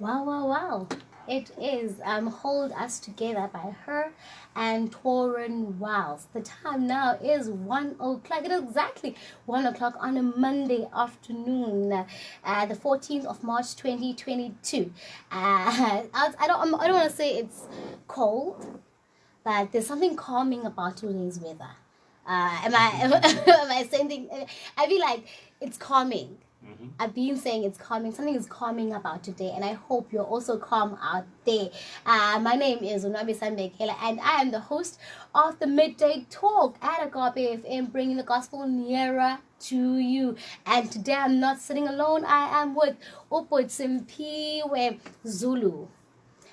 Wow, wow, wow. It is Hold Us Together by her and Torrin Wiles. The time now is 1 o'clock. It is exactly 1 o'clock on a Monday afternoon, the 14th of March 2022. I don't want to say it's cold, but there's something calming about today's weather. Am I saying? I feel like it's calming. I've been saying it's calming. Something is calming about today, and I hope you're also calm out there. My name is Nwabisa, and I am the host of the Midday Talk at Agape FM, bringing the gospel nearer to you. And today I'm not sitting alone. I am with Simphiwe Zulu.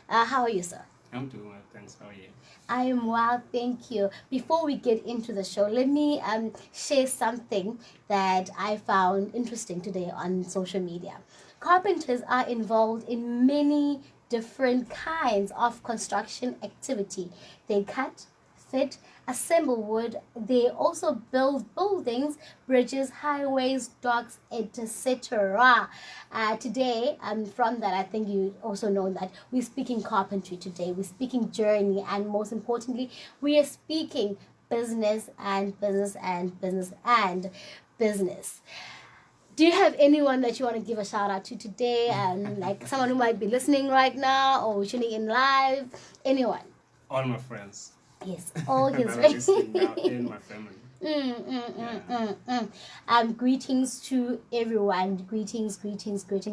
How are you, sir? I'm doing well, thanks. How are you? I am well, thank you. Before we get into the show, let me share something that I found interesting today on social media. Carpenters are involved in many different kinds of construction activity. They cut, fit, assemble wood. They also build buildings, bridges, highways, docks, etc. Today, from that, I think you also know that we're speaking carpentry today. We're speaking journey, and most importantly, we are speaking business and business and business and business. Do you have anyone that you want to give a shout out to today? Like someone who might be listening right now or tuning in live? Anyone? All my friends. Yes, all his that are listening now in my family. Greetings to everyone. Greetings,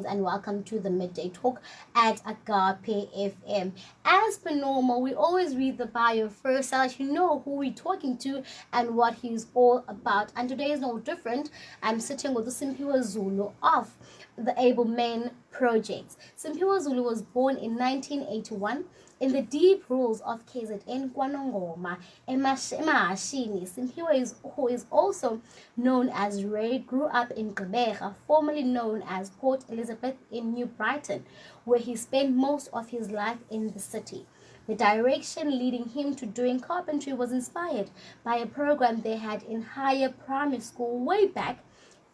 and welcome to the Midday Talk at Agape FM. As per normal, we always read the bio first so that you know who we're talking to and what he's all about. And today is no different. I'm sitting with the Simphiwe Zulu of the Able Men Project. Simphiwe Zulu was born in 1981 in the deep rules of KZN KwaNongoma, eMahashini. Simphiwe, who is also known as Ray, grew up in Gqeberha, formerly known as Port Elizabeth in New Brighton, where he spent most of his life in the city. The direction leading him to doing carpentry was inspired by a program they had in higher primary school way back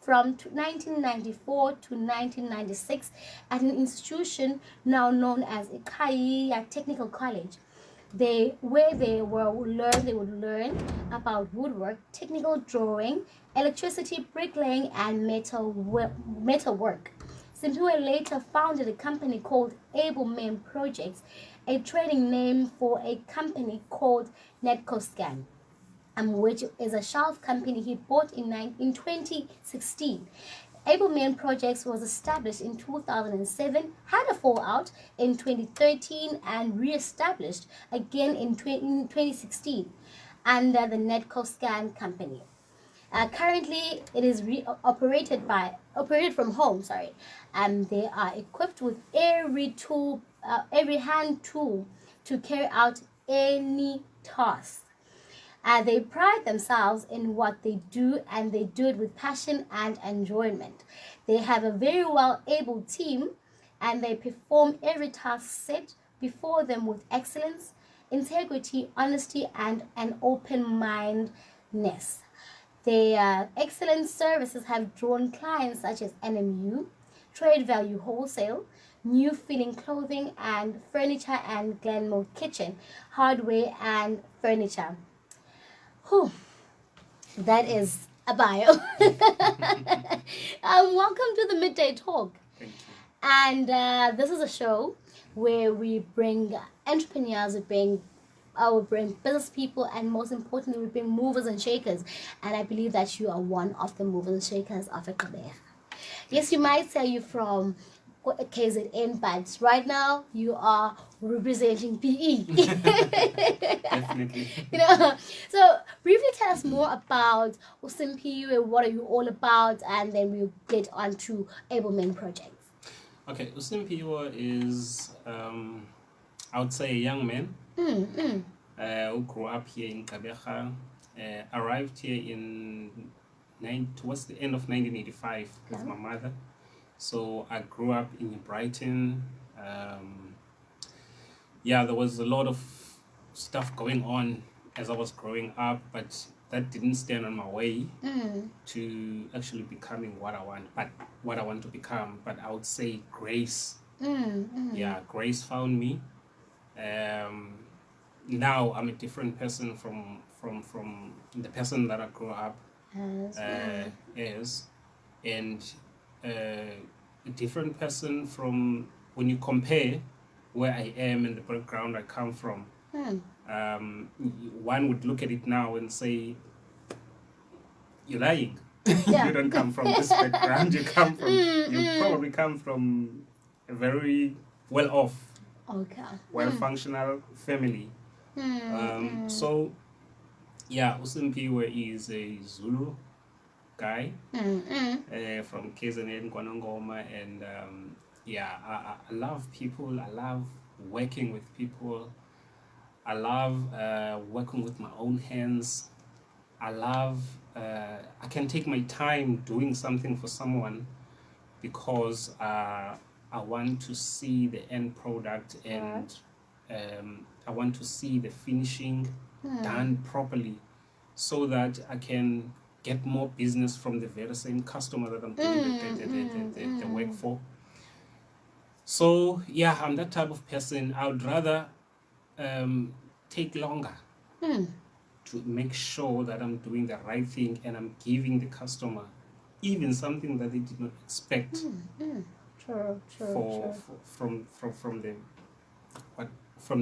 from 1994 to 1996 at an institution now known as Iqhayiya Technical College. They would learn about woodwork, technical drawing, electricity, bricklaying, and metalwork. Simphiwe later founded a company called Able Men Projects, a trading name for a company called Netcoscan, which is a shelf company he bought in 2016. Able Men Projects was established in 2007, had a fallout in 2013, and re-established again in 2016 under the Netcoscan company. Currently, it is operated from home. And they are equipped with every hand tool to carry out any task. They pride themselves in what they do, and they do it with passion and enjoyment. They have a very well-able team, and they perform every task set before them with excellence, integrity, honesty, and an open-mindedness. Their excellent services have drawn clients such as NMU, Trade Value Wholesale, New Feeling Clothing and Furniture, and Glenmore Kitchen, Hardware and Furniture. Whew, that is a bio. Welcome to the Midday Talk. Thank you. And this is a show where we bring entrepreneurs, we bring business people, and most importantly, we bring movers and shakers. And I believe that you are one of the movers and shakers of Gqeberha. Yes, you might say you're from KZN, but right now you are representing PE. Definitely. So briefly tell us more about Simphiwe, what are you all about, and then we'll get on to Able Men Projects. Okay, Simphiwe is, I would say, a young man who grew up here in Gqeberha, arrived here towards the end of 1985 with my mother. So I grew up in Brighton. There was a lot of stuff going on as I was growing up, but that didn't stand on my way to actually becoming what I want to become. But I would say grace Yeah, grace found me. Now I'm a different person from the person that I grew up as, and a different person from when you compare where I am and the background I come from. One would look at it now and say, "You're lying. You don't come from this background. You probably come from a very well-off, well-functional family." So, yeah, Simphiwe is a Zulu guy from KZN, KwaNongoma, and I love people. I love working with people. I love working with my own hands. I love, I can take my time doing something for someone because I want to see the end product, and I want to see the finishing done properly so that I can get more business from the very same customer that I'm doing the work for. So, yeah, I'm that type of person. I would rather take longer to make sure that I'm doing the right thing and I'm giving the customer even something that they did not expect from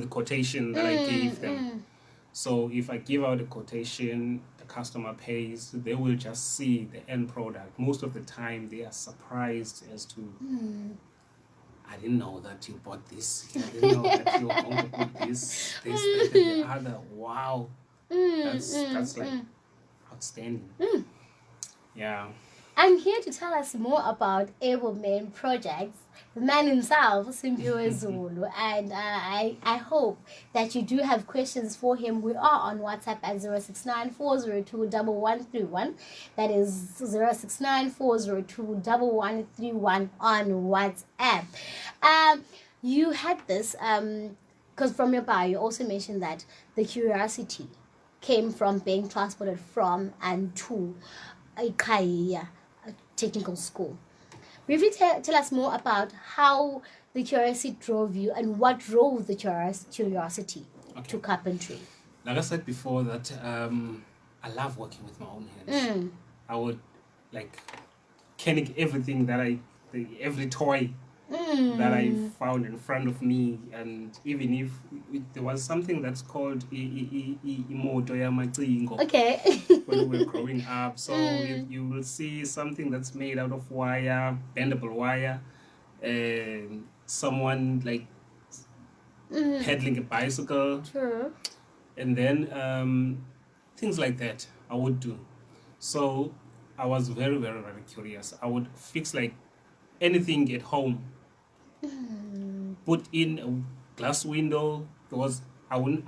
the quotation that I gave them. So if I give out a quotation, the customer pays, they will just see the end product. Most of the time they are surprised as to, I didn't know that you bought this. I didn't know that you were going to put this, the other. Wow. That's like outstanding. Yeah. And here to tell us more about Able Men projects, the man himself, Simphiwe Zulu. And I hope that you do have questions for him. We are on WhatsApp at 069-402-1131. That is 069-402-1131 on WhatsApp. You had this, because from your bio, you also mentioned that the curiosity came from being transported from and to Iqhayiya Technical School. Briefly tell us more about how the curiosity drove you and what drove the curiosity to carpentry. Like I said before, that I love working with my own hands. I would everything that every toy that I found in front of me, and even if there was something that's called imoto yamacingo when we were growing up, so you will see something that's made out of wire, bendable wire, someone like pedaling a bicycle, and then things like that I would do. So I was very, very, very curious. I would fix like anything at home, put in a glass window, because I wouldn't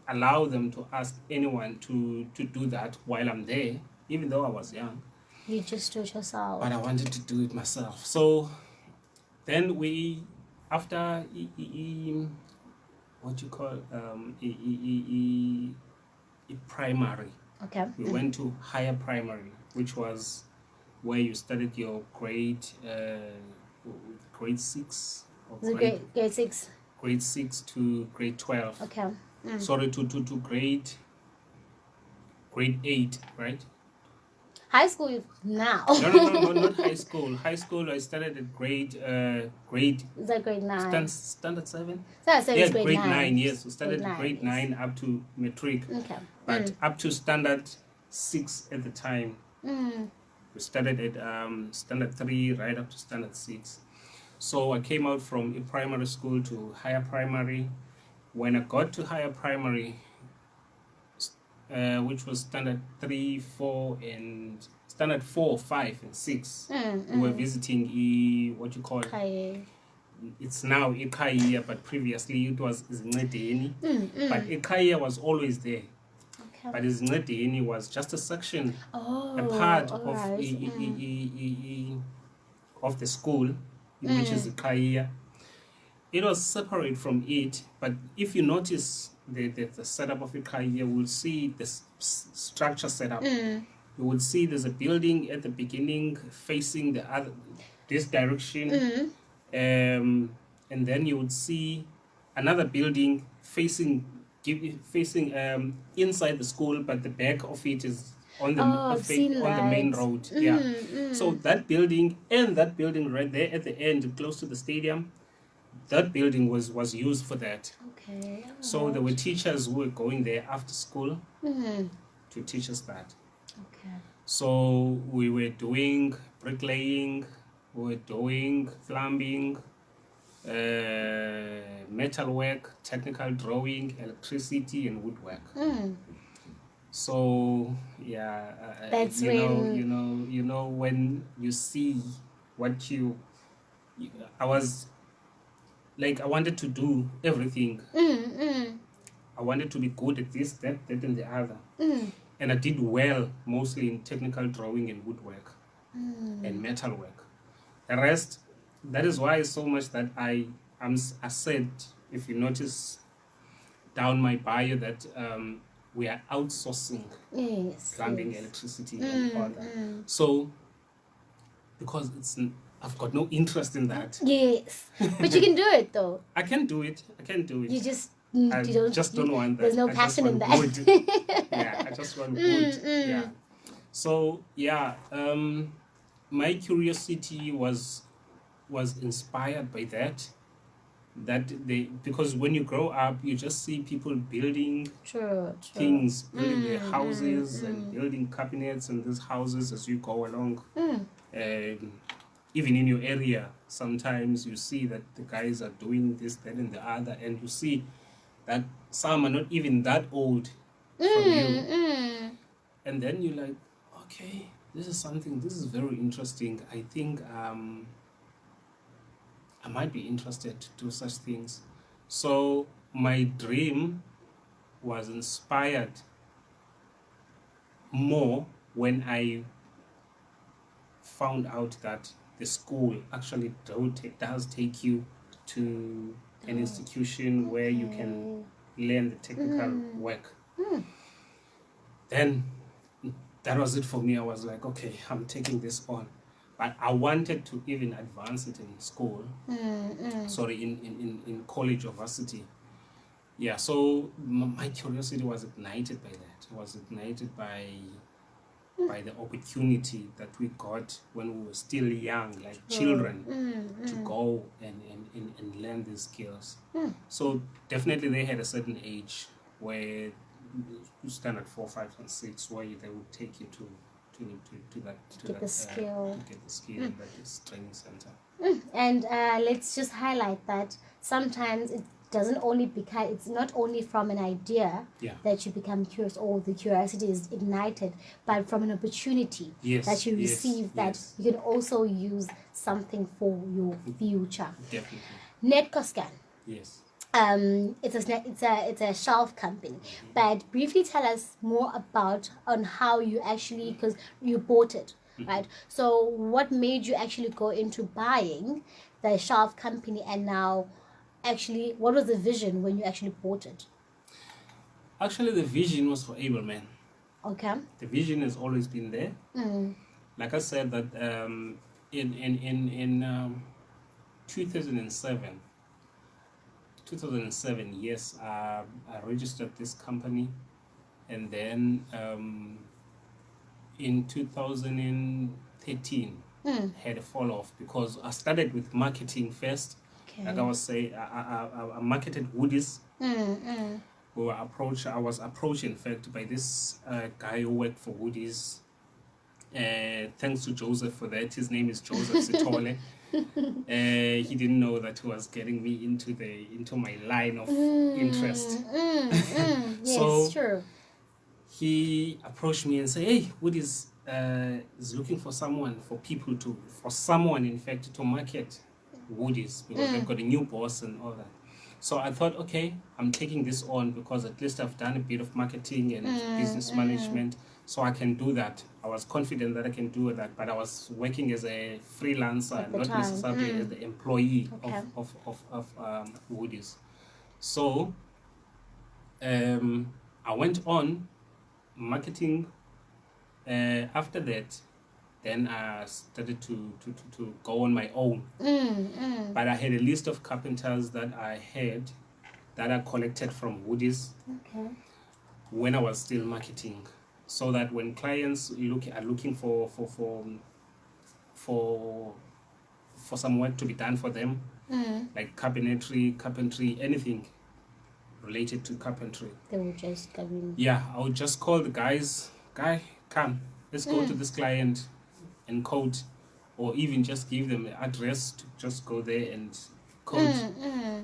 allow them to ask anyone to do that while I'm there, even though I was young. You just do it yourself. But I wanted to do it myself. So then we, after primary, we went to higher primary, which was where you studied your grade 6 or grade 6. Grade 6 to grade 12. Sorry, to grade 8, right? High school is now. No, not high school. High school I started at grade. Is that grade 9? Standard 7? Standard 7 is grade 9. Yes, we started at grade 9 up to matric. But up to standard 6 at the time. We started at standard 3 right up to standard 6. So I came out from a primary school to higher primary. When I got to higher primary, which was standard 3, 4, and standard 4, 5, and 6, we were visiting it's now Iqhayiya, but previously it was Midday. But Iqhayiya was always there. But Midday was just a section, a part of the school, which is Iqhayiya. It was separate from it, but if you notice the setup of Iqhayiya, you will see the structure setup. You will see there's a building at the beginning facing this direction, And then you would see another building facing inside the school, but the back of it is on the I've seen on the main road. So that building and that building right there at the end, close to the stadium, that building was used for that. Okay. So there were teachers who were going there after school to teach us that. Okay. So we were doing bricklaying, we were doing plumbing, metalwork, technical drawing, electricity, and woodwork. So yeah, That's you know when you see what I was like, I wanted to do everything. I wanted to be good at this, that, and the other. And I did well, mostly in technical drawing and woodwork and metalwork. The rest, that is why so much that I said, if you notice down my bio, that we are outsourcing plumbing, electricity, and all that. So, because I've got no interest in that. Yes, but you can do it though. I can do it. You just don't want that. There's no passion in that. Yeah, I just want good. Yeah. So yeah, my curiosity was inspired by that. Because when you grow up, you just see people building things, building their houses and building cabinets and these houses as you go along. Even in your area, sometimes you see that the guys are doing this, that, and the other, and you see that some are not even that old from you. And then you're like, okay, this is very interesting. I think I might be interested to do such things. So my dream was inspired more when I found out that the school actually does take you to an institution where you can learn the technical work. Then that was it for me. I was like, okay, I'm taking this on. But I wanted to even advance it in school. Sorry, in college or varsity. Yeah, so my curiosity was ignited by that. It was ignited by the opportunity that we got when we were still young, like children, to go and learn these skills. So definitely they had a certain age where you stand at 4, 5, and 6, where they would take you to get the skill in that training center. And let's just highlight that sometimes it's not only from an idea that you become curious or the curiosity is ignited, but from an opportunity that you receive that you can also use something for your future. Definitely. Netcoscan. Yes. It's a shelf company, but briefly tell us more about on how you actually, because you bought it, right? So what made you actually go into buying the shelf company, and now actually what was the vision when you actually bought it? Actually, the vision was for able men. Okay. The vision has always been there. Like I said, that in 2007, yes, I registered this company, and then in 2013 had a fall off because I started with marketing first. Okay. Like I was saying, I marketed woodies. I was approached, in fact, by this guy who worked for woodies. Thanks to Joseph for that. His name is Joseph Sitole. He didn't know that he was getting me into my line of interest. Yes, so true. He approached me and said, "Hey, Woody's is looking for someone, in fact, to market Woody's because they've got a new boss and all that." So I thought, okay, I'm taking this on because at least I've done a bit of marketing and business management, so I can do that. I was confident that I can do that, but I was working as a freelancer, not necessarily as the employee of Woody's. So I went on marketing. After that, then I started to go on my own. But I had a list of carpenters that I collected from Woodies when I was still marketing, so that when clients are looking for some work to be done for them, like carpentry, anything related to carpentry, they would just come in. Yeah, I would just call the guy, come, let's go to this client and quote, or even just give them the address to just go there and quote.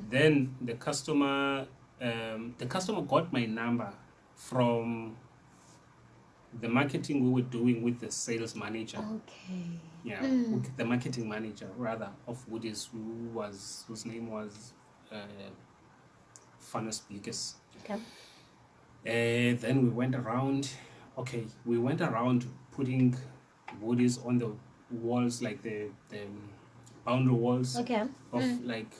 Then the customer got my number from the marketing we were doing with the sales manager. Yeah, the marketing manager rather of Woodies, whose name was Funnest Biggest. Then we went around. Putting Woodies on the walls, like the boundary walls of like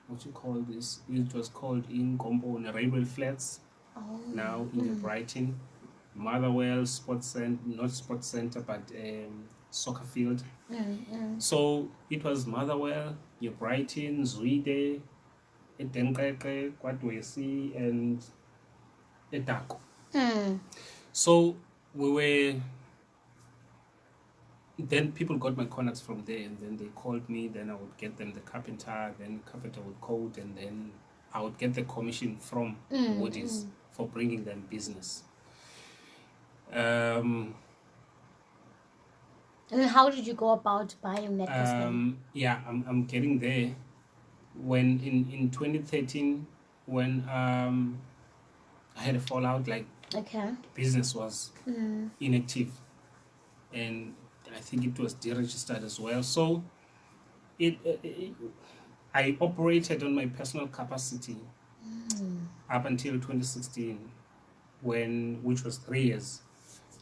what you call this? It was called in Compound railway flats. Now in Brighton, Motherwell Sports Center, not Sports Center, but soccer field. So it was Motherwell, New Brighton, Zwide, Edenkeke, Kwadwesi, and Etako. So then people got my contacts from there, and then they called me. Then I would get them the carpenter, then carpenter would code, and then I would get the commission from Woodies for bringing them business. And then how did you go about buying Netcoscan? Yeah, I'm getting there. When in 2013, when I had a fallout, like business was inactive, and I think it was deregistered as well. So I operated on my personal capacity up until 2016, which was 3 years.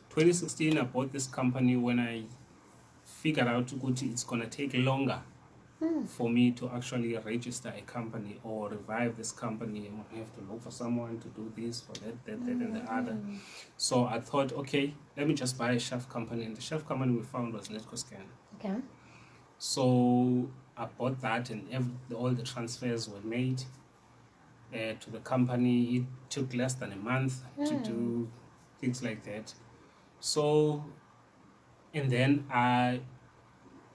2016, I bought this company when I figured out it's gonna take longer for me to actually register a company or revive this company. I have to look for someone to do this, for that, and the other. So I thought, okay, let me just buy a chef company. And the chef company we found was Netcoscan. So I bought that, and all the transfers were made to the company. It took less than a month to do things like that. So, and then I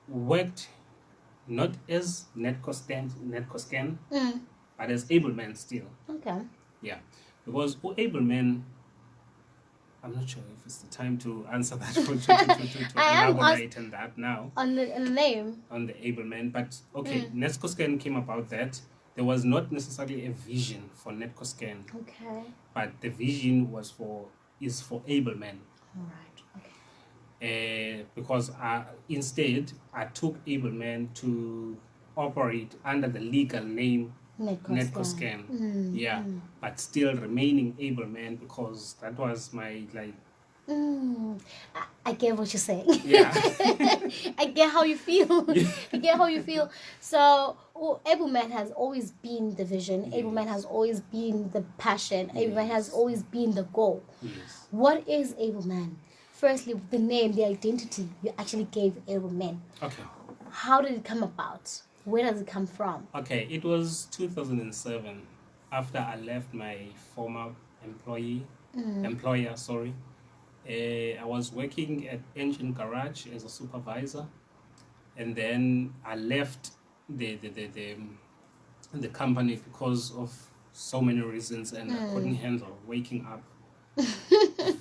worked not as Netcoscan, but as Ableman still. Yeah, because Ableman, I'm not sure if it's the time to answer that, to elaborate on that now. On the name? On the Ableman, but Netcoscan came about that. There was not necessarily a vision for Netcoscan. But the vision is for Ableman. Because instead I took Ableman to operate under the legal name Netcoscan. But still remaining Ableman, because that was my I get what you're saying. Yeah. I get how you feel. I get how you feel. So Ableman has always been the vision. Ableman has always been the passion. Ableman has always been the goal. What is Ableman? Firstly, the name, the identity you actually gave Ableman. How did it come about? Where does it come from? It was 2007, after I left my former employer. I was working at Engine Garage as a supervisor, and then I left the company because of so many reasons, and I couldn't handle waking up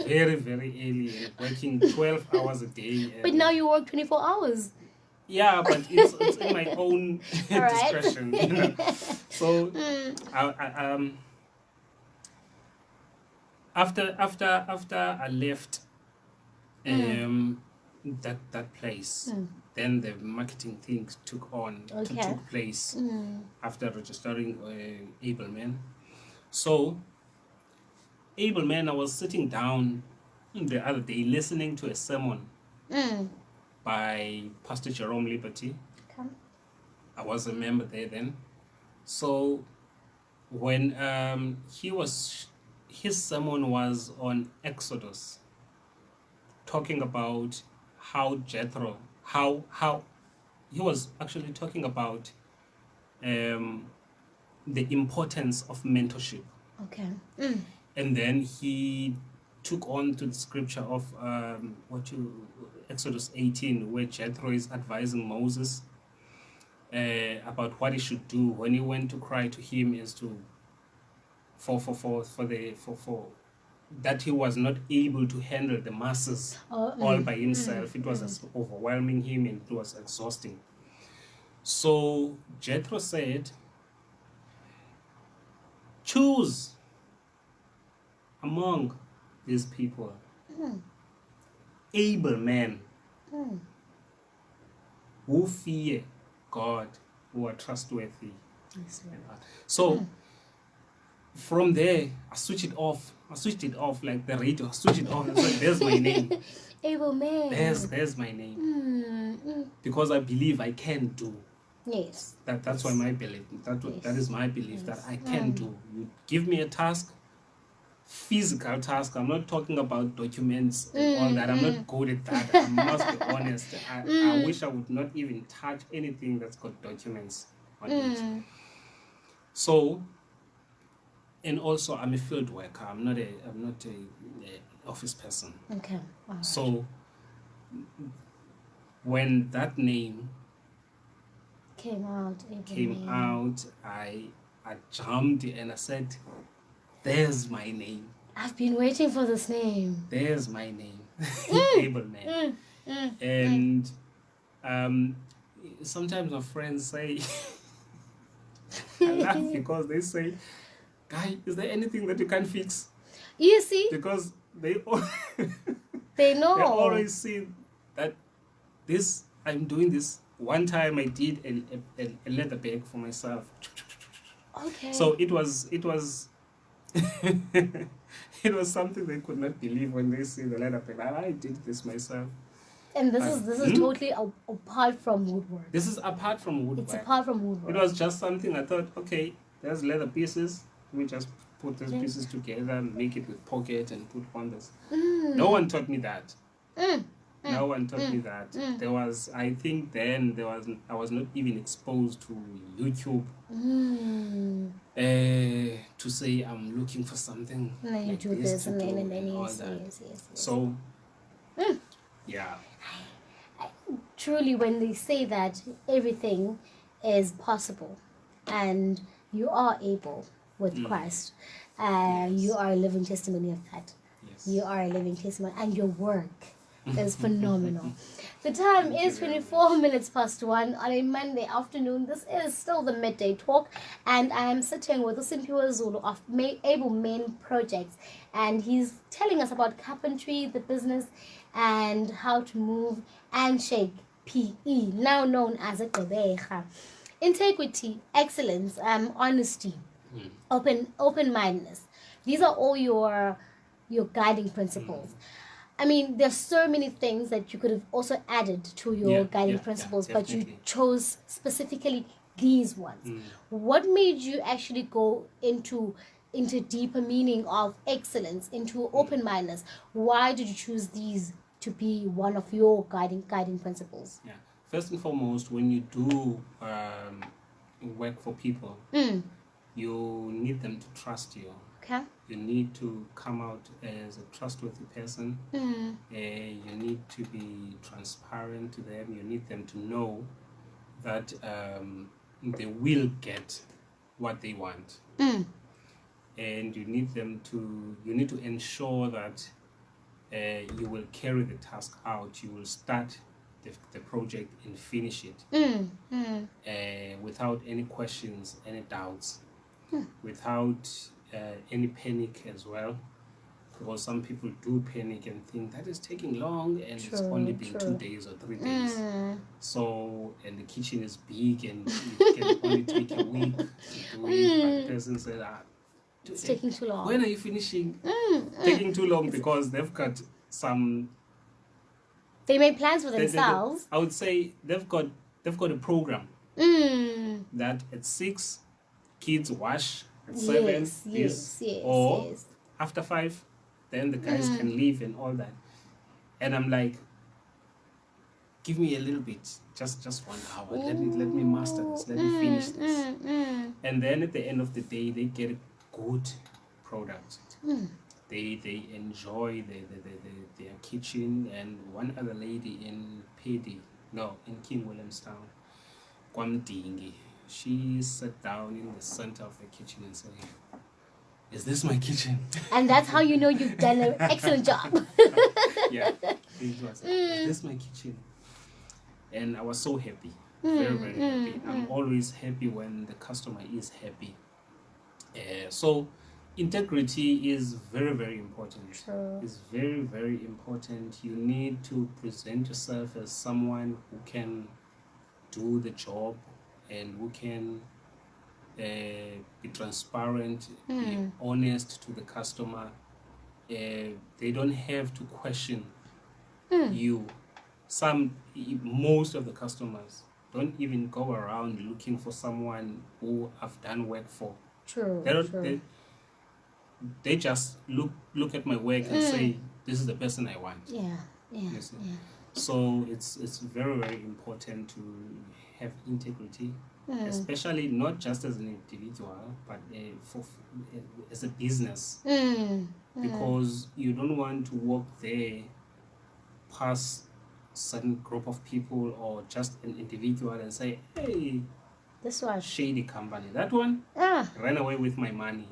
very, very early and working 12 hours a day. But now you work 24 hours. Yeah, but it's in my own discretion. You know? So after I left that place, then the marketing thing took place after registering Ableman. So Ableman, I was sitting down the other day listening to a sermon by Pastor Jerome Liberty. I was a member there then. So when his sermon was on Exodus, talking about how Jethro, how he was actually talking about the importance of mentorship. Okay. And then he took on to the scripture of Exodus 18, where Jethro is advising Moses about what he should do when he went to cry to him, is to for that he was not able to handle the masses all by himself. It was overwhelming him and it was exhausting. So Jethro said, choose among these people able men who fear God, who are trustworthy. So from there, I switched it off like the radio. I switched it off and said, there's my name. Able man. There's my name. Because I believe I can do. Yes. That's why my belief. That is my belief that I can do. You give me a task, physical task. I'm not talking about documents and all that. I'm not good at that. I must be honest. I wish I would not even touch anything that's got documents on it. So, and also I'm a field worker. I'm not a office person. Okay. Right. So when that name came out, I jumped and I said, there's my name. I've been waiting for this name. There's my name. Able man. And sometimes my friends say, I laugh because they say, guy, is there anything that you can fix? You see? Because they know. They always see that I'm doing this. One time I did a leather bag for myself. Okay. So it was it was something they could not believe when they see the leather bag. I did this myself. And this is totally apart from woodwork. This is apart from woodwork. It's apart from woodwork. It was just something I thought, okay, there's leather pieces. We just put those pieces together, make it with pocket and put on this. No one taught me that. No one taught me that. There was, I think then I was not even exposed to YouTube to say I'm looking for something. No, you like do this and then all yes, that. yes. So, yeah. Truly, when they say that everything is possible and you are able with Christ, you are a living testimony of that. Yes. You are a living testimony, and your work is phenomenal. The time is 24 minutes past 1 on a Monday afternoon. This is still the Midday Talk, and I am sitting with the Simphiwe Zulu of Able Men Projects, and he's telling us about carpentry, the business, and how to move and shake PE, now known as a Gqeberha. Integrity, excellence, honesty, open-mindedness. These are all your guiding principles. I mean, there's so many things that you could have also added to your guiding principles, but you chose specifically these ones. What made you actually go into deeper meaning of excellence, into open-mindedness? Why did you choose these to be one of your guiding principles? Yeah. First and foremost, when you do work for people, you need them to trust you. Okay. You need to come out as a trustworthy person. You need to be transparent to them. You need them to know that they will get what they want. And you need to ensure that you will carry the task out. You will start the project and finish it without any questions, any doubts, without any panic as well, because some people do panic and think that is taking long, and it's only been 2 days or 3 days. So, and the kitchen is big and it can only take a week to do it, but the person said, it's taking too long. When are you finishing? Taking too long because they've got some. They made plans for themselves. I would say they've got a program that at 6 kids wash, at 7 or after 5 then the guys can leave and all that. And I'm like, give me a little bit, just 1 hour. Let me master this. Let me finish this. And then at the end of the day, they get a good product. They enjoy their kitchen. And one other lady in in King Williamstown, Kwamdingi, she sat down in the center of the kitchen and said, "Is this my kitchen?" And that's how you know you've done an excellent job. Yeah, it was. Is this my kitchen? And I was so happy, very, very happy. I'm always happy when the customer is happy. So integrity is very, very important. True. It's very, very important. You need to present yourself as someone who can do the job and who can be transparent, be honest to the customer. They don't have to question you. Most of the customers don't even go around looking for someone who I've done work for. True. They just look at my work and say, "This is the person I want." Yeah. So it's very, very important to have integrity, especially not just as an individual, but as a business, because you don't want to walk there past certain group of people or just an individual and say, "Hey, this one shady company, that one ran away with my money,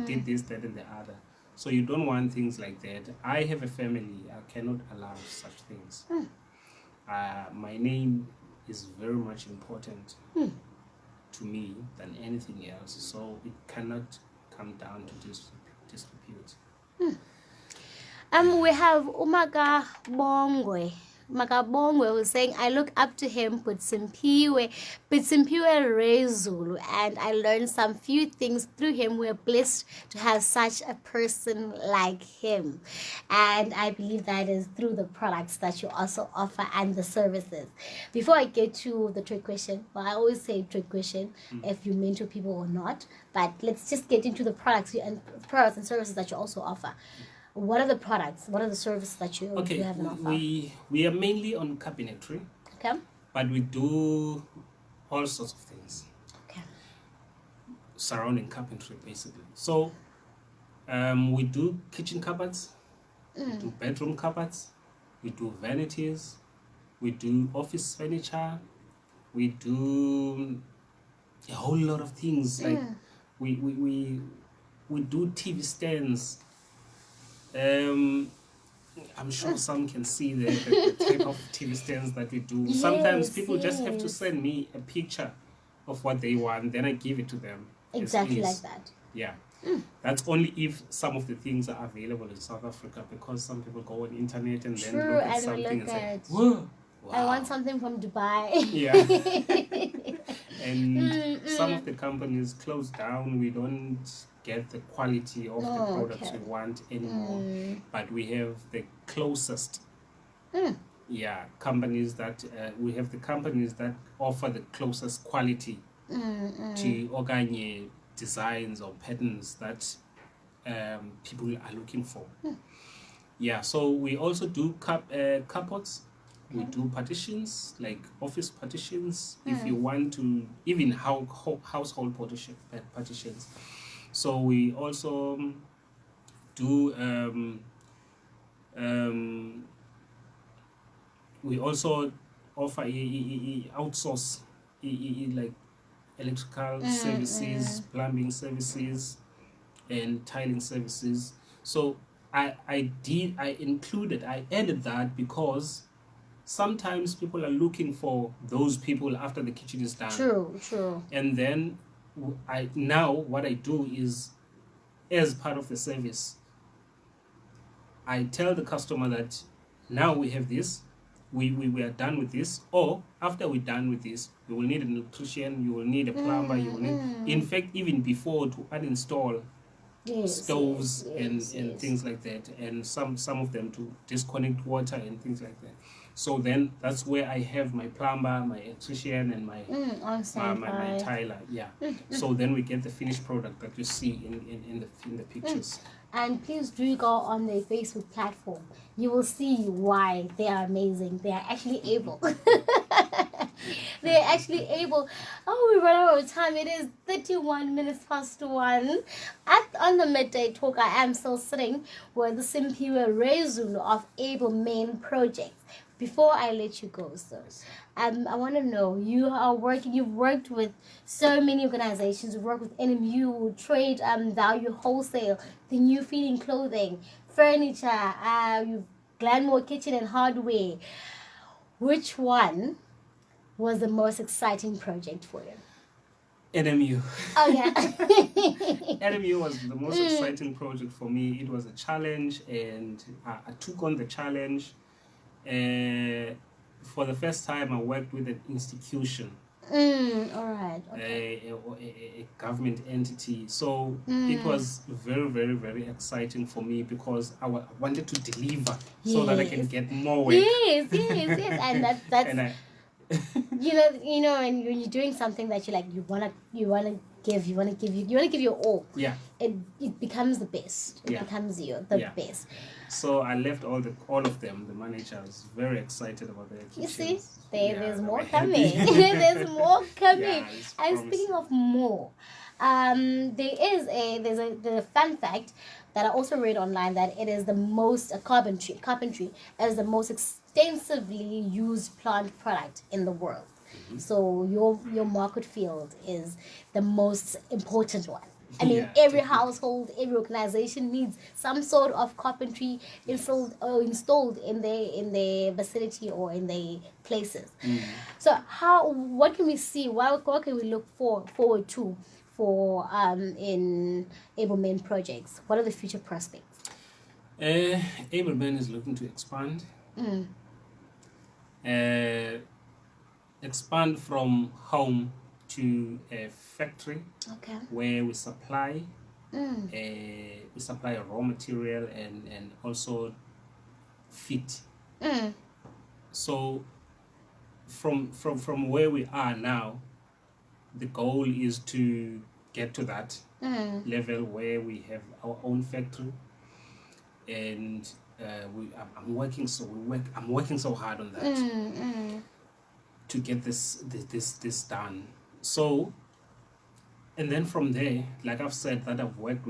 did this, that, and the other." So you don't want things like that. I have a family. I cannot allow such things. My name is very much important to me than anything else. So it cannot come down to disrepute. We have Umaka Bongwe. Makabongwe was saying, "I look up to him, but Simphiwe Zulu, and I learned some few things through him. We're blessed to have such a person like him." And I believe that is through the products that you also offer and the services. Before I get to the trick question, well, I always say trick question if you mentor people or not, but let's just get into the products and services that you also offer. What are the products? What are the services that you have an offer? We are mainly on carpentry. Okay. But we do all sorts of things. Okay. Surrounding carpentry, basically. So we do kitchen cupboards, we do bedroom cupboards, we do vanities, we do office furniture, we do a whole lot of things. Like we do TV stands. I'm sure some can see the type of TV stands that we do. Yes, sometimes people just have to send me a picture of what they want, then I give it to them. Exactly like that. Yeah. That's only if some of the things are available in South Africa, because some people go on the internet and then look at something and say, "Whoa, wow. I want something from Dubai." Yeah. And some of the companies close down. We don't get the quality of the products we want anymore. But we have the closest companies that we have the companies that offer the closest quality to organize designs or patterns that people are looking for. So we also do cupboards. We do partitions, like office partitions, if you want to, even household partitions. So we also do we also offer outsource like electrical services, plumbing services, and tiling services. So I added that because sometimes people are looking for those people after the kitchen is done. True. And then what I do is, as part of the service, I tell the customer that now we have this, we are done with this, or after we're done with this, you will need an electrician, you will need a plumber, you will need, in fact, even before, to uninstall stoves and things like that, and some of them to disconnect water and things like that. So then that's where I have my plumber, my electrician, and my my tiler. Yeah. So then we get the finished product that you see in the pictures. And please do go on their Facebook platform. You will see why they are amazing. They are actually able. They're actually able. Oh, we run out of time. It is 31 minutes past 1. On the midday talk, I am still sitting with the Simphiwe Zulu of Able Main Projects. Before I let you go, sir, I want to know, you've worked with so many organizations. You work with NMU, Trade Value Wholesale, the New Feeding Clothing, Furniture, you've Glenmore Kitchen and Hardware. Which one was the most exciting project for you? NMU. Oh, yeah. NMU was the most exciting project for me. It was a challenge, and I took on the challenge. For the first time, I worked with an institution. All right. Okay. A government entity. So it was very, very, very exciting for me because I wanted to deliver so that I can get more work. Yes, and that's and you know, and when you're doing something that you wanna give your all. Yeah. It becomes the best. It becomes the best. So I left all of them. The manager was very excited about their kitchens. You see, there's more coming. There's more coming. And speaking of more, there's a fun fact that I also read online that it is the most carpentry is the most extensively used plant product in the world. So your market field is the most important one. I mean, every household, every organization needs some sort of carpentry installed in their vicinity or in their places. So what can we see? What can we look forward to for in Able Men projects? What are the future prospects? Able Men is looking to expand. Expand from home to a factory, where we supply a raw material and also fit. So from where we are now, the goal is to get to that level where we have our own factory, and I'm working so hard on that to get this done. So, and then from there, like I've said, that I've worked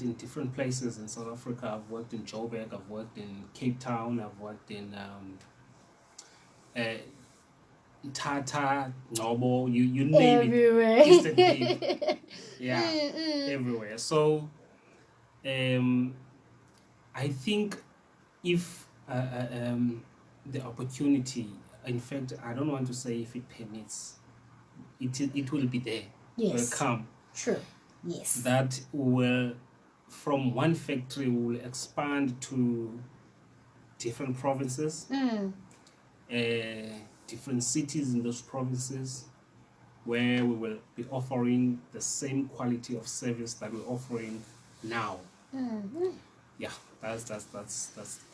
in different places in South Africa. I've worked in Joburg, I've worked in Cape Town, I've worked in Tata, Nobo, you name everywhere. it. Eastern Cape. Yeah, everywhere. So, I think if the opportunity, in fact, I don't want to say if it permits, it will be there. Yes. Will come. True. Yes. That will, from one factory, will expand to different provinces, different cities in those provinces, where we will be offering the same quality of service that we're offering now. Yeah, that's the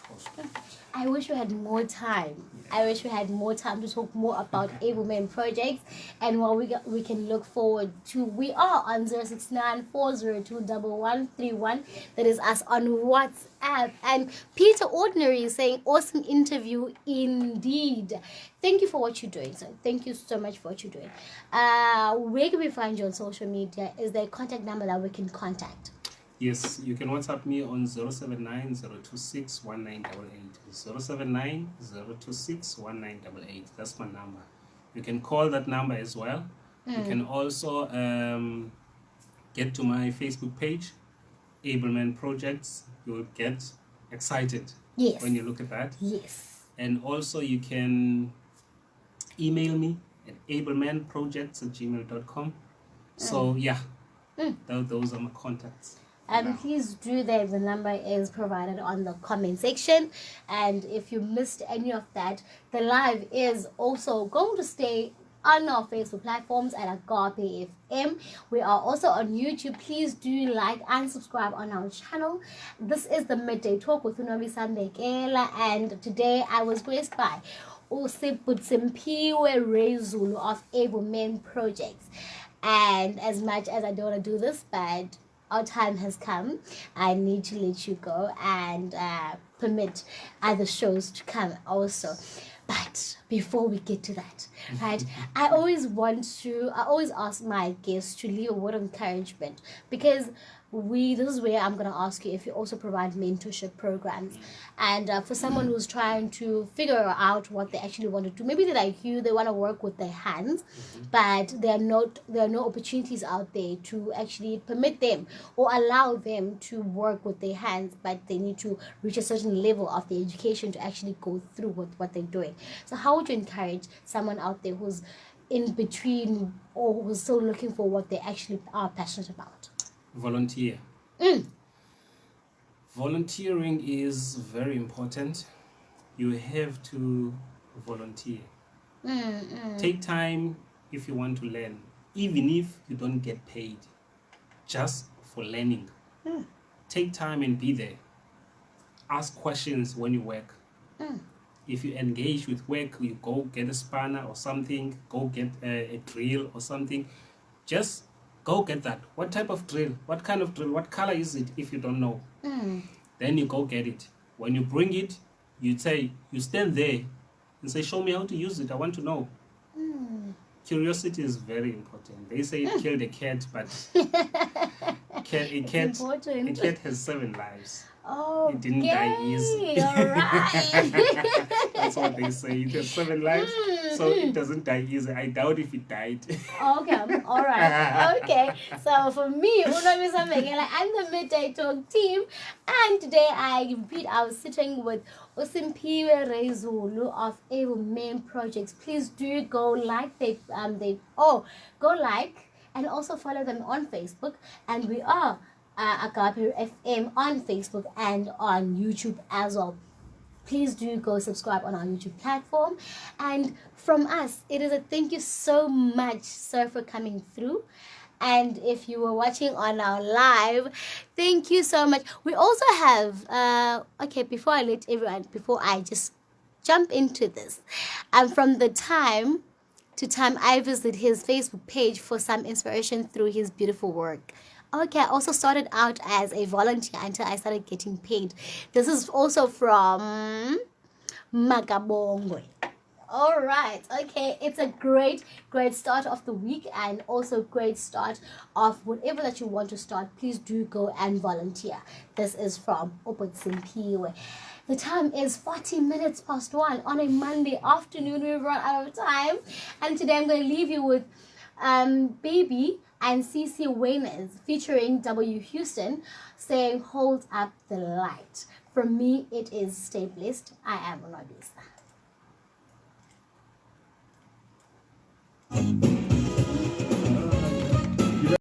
prospect. I wish we had more time. I wish we had more time to talk more about Able Men projects and what we can look forward to. We are on 0694021131. That is us on WhatsApp. And Peter Ordinary is saying, awesome interview indeed. Thank you for what you're doing. So thank you so much for what you're doing. Where can we find you on social media? Is there a contact number that we can contact? Yes, you can WhatsApp me on 079-026-1988. 079-026-1988. That's my number. You can call that number as well. You can also get to my Facebook page, Able Men Projects. You will get excited when you look at that. Yes. And also you can email me at ablemenprojects@gmail.com. So yeah, those are my contacts. Please do that. The number is provided on the comment section. And if you missed any of that, the live is also going to stay on our Facebook platforms at Agape FM. We are also on YouTube. Please do like and subscribe on our channel. This is the Midday Talk with Nwabisa and today I was graced by Simphiwe Zulu of Able Men Projects. And as much as I don't want to do this, but our time has come, I need to let you go and permit other shows to come also. But before we get to that, right, I always ask my guests to leave a word of encouragement, because this is where I'm going to ask you if you also provide mentorship programs. And for someone who's trying to figure out what they actually want to do, maybe they're like you, they want to work with their hands, but there are no opportunities out there to actually permit them or allow them to work with their hands, but they need to reach a certain level of the education to actually go through with what they're doing. So how would you encourage someone out there who's in between or who's still looking for what they actually are passionate about? Volunteer. Volunteering is very important. You have to volunteer. Take time if you want to learn, even if you don't get paid, just for learning. Take time and be there. Ask questions when you work. If you engage with work, you go get a spanner or something, go get a drill or something. Just go get that. What type of drill? What kind of drill? What color is it? If you don't know, then you go get it. When you bring it, you stand there and say, "Show me how to use it. I want to know." Curiosity is very important. They say it killed a cat, but a cat has 7 lives. Oh, it didn't die easy. All right. That's what they say. It has 7 lives, so it doesn't die easy. I doubt if it died. Okay, all right. Okay, so for me, Nwabisa, I'm the Midday Talk team, and today I was sitting with Simphiwe Zulu of Able Men Projects. Please do go like go like and also follow them on Facebook, and we are Agape FM on Facebook and on YouTube as well. Please do go subscribe on our YouTube platform. And from us, it is a thank you so much, sir, for coming through. And if you were watching on our live, thank you so much. We also have, before I just jump into this, from the time to time I visit his Facebook page for some inspiration through his beautiful work. Okay, I also started out as a volunteer until I started getting paid. This is also from Makabongwe. All right, okay, it's a great start of the week, and also great start of whatever that you want to start. Please do go and volunteer. This is from Simphiwe. The time is 40 minutes past 1 on a Monday afternoon. We've run out of time, and today I'm going to leave you with Baby and CC Wayners featuring W. Houston saying, "Hold up the light." From me, it is stay blessed. I am Nwabisa.